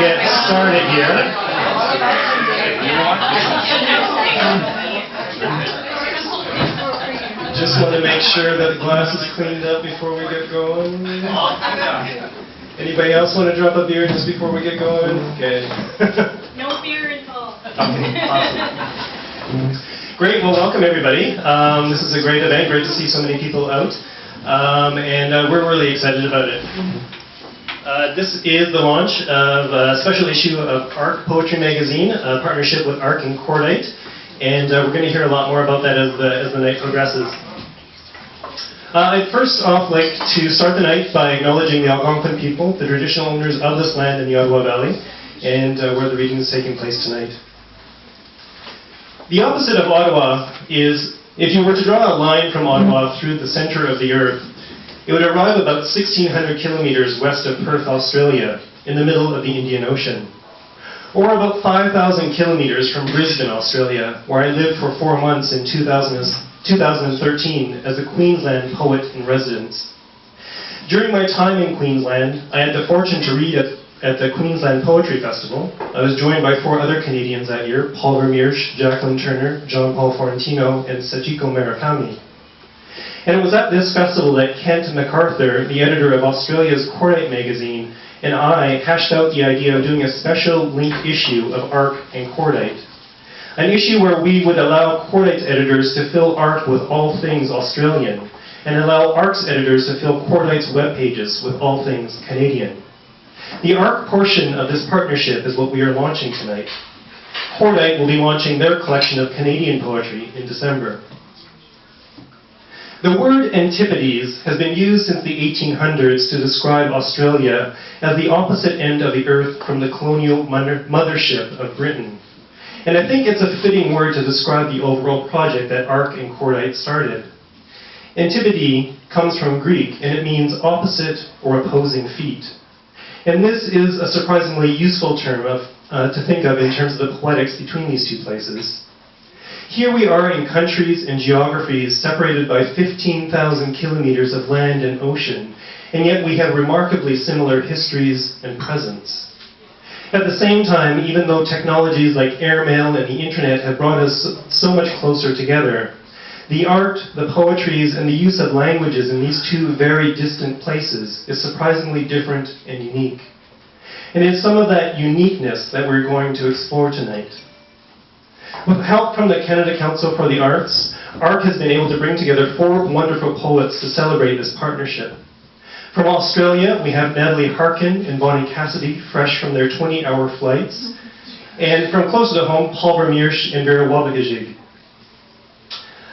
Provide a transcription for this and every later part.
get started here. Just want to make sure that the glass is cleaned up before we get going. Anybody else want to drop a beer just before we get going? Okay. No beer involved. Okay, awesome. Great, well, welcome everybody. This is a great event, great to see so many people out. And we're really excited about it. This is the launch of a special issue of ARC Poetry Magazine, a partnership with ARC and Cordite. And we're going to hear a lot more about that as the night progresses. I'd first off like to start the night by acknowledging the Algonquin people, the traditional owners of this land in the Ottawa Valley, and where the reading is taking place tonight. The opposite of Ottawa is, if you were to draw a line from Ottawa through the center of the earth, it would arrive about 1,600 kilometers west of Perth, Australia, in the middle of the Indian Ocean. Or about 5,000 kilometers from Brisbane, Australia, where I lived for 4 months in 2013 as a Queensland poet in residence. During my time in Queensland, I had the fortune to read at the Queensland Poetry Festival. I was joined by 4 other Canadians that year, Paul Vermeersch, Jacqueline Turner, Jean-Paul Florentino, and Sachiko Murakami. And it was at this festival that Kent MacArthur, the editor of Australia's Cordite magazine, and I hashed out the idea of doing a special linked issue of ARC and Cordite. An issue where we would allow Cordite's editors to fill ARC with all things Australian, and allow ARC's editors to fill Cordite's web pages with all things Canadian. The ARC portion of this partnership is what we are launching tonight. Cordite will be launching their collection of Canadian poetry in December. The word antipodes has been used since the 1800s to describe Australia as the opposite end of the earth from the colonial mothership of Britain. And I think it's a fitting word to describe the overall project that ARC and Cordite started. Antipode comes from Greek, and it means opposite or opposing feet. And this is a surprisingly useful term to think of in terms of the poetics between these two places. Here we are in countries and geographies separated by 15,000 kilometers of land and ocean, and yet we have remarkably similar histories and presence. At the same time, even though technologies like airmail and the internet have brought us so much closer together, the art, the poetries, and the use of languages in these two very distant places is surprisingly different and unique. And it's some of that uniqueness that we're going to explore tonight. With help from the Canada Council for the Arts, ARC has been able to bring together 4 wonderful poets to celebrate this partnership. From Australia, we have Natalie Harkin and Bonnie Cassidy, fresh from their 20-hour flights. And from closer to home, Paul Vermeersch and Vera Wabagajig.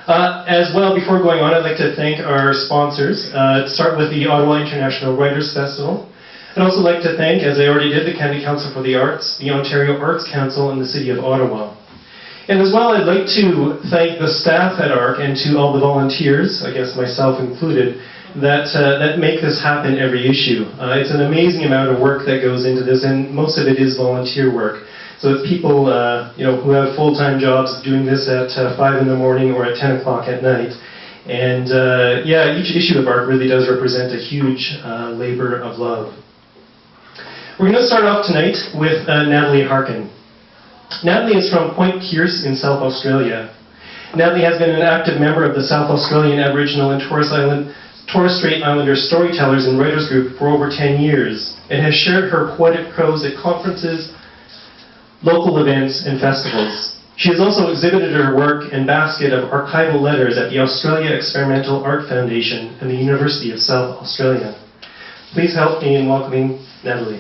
As well, before going on, I'd like to thank our sponsors. Start with the Ottawa International Writers Festival. I'd also like to thank, as I already did, the Canada Council for the Arts, the Ontario Arts Council, and the City of Ottawa. And as well, I'd like to thank the staff at ARC and to all the volunteers, I guess myself included, that make this happen every issue. It's an amazing amount of work that goes into this, and most of it is volunteer work. So it's people who have full-time jobs doing this at 5 in the morning or at 10 o'clock at night. And yeah, each issue of ARC really does represent a huge labor of love. We're going to start off tonight with Natalie Harkin. Natalie is from Point Pearce in South Australia. Natalie has been an active member of the South Australian Aboriginal and Torres Strait Islander Storytellers and Writers Group for over 10 years and has shared her poetic prose at conferences, local events, and festivals. She has also exhibited her work and basket of archival letters at the Australia Experimental Art Foundation and the University of South Australia. Please help me in welcoming Natalie.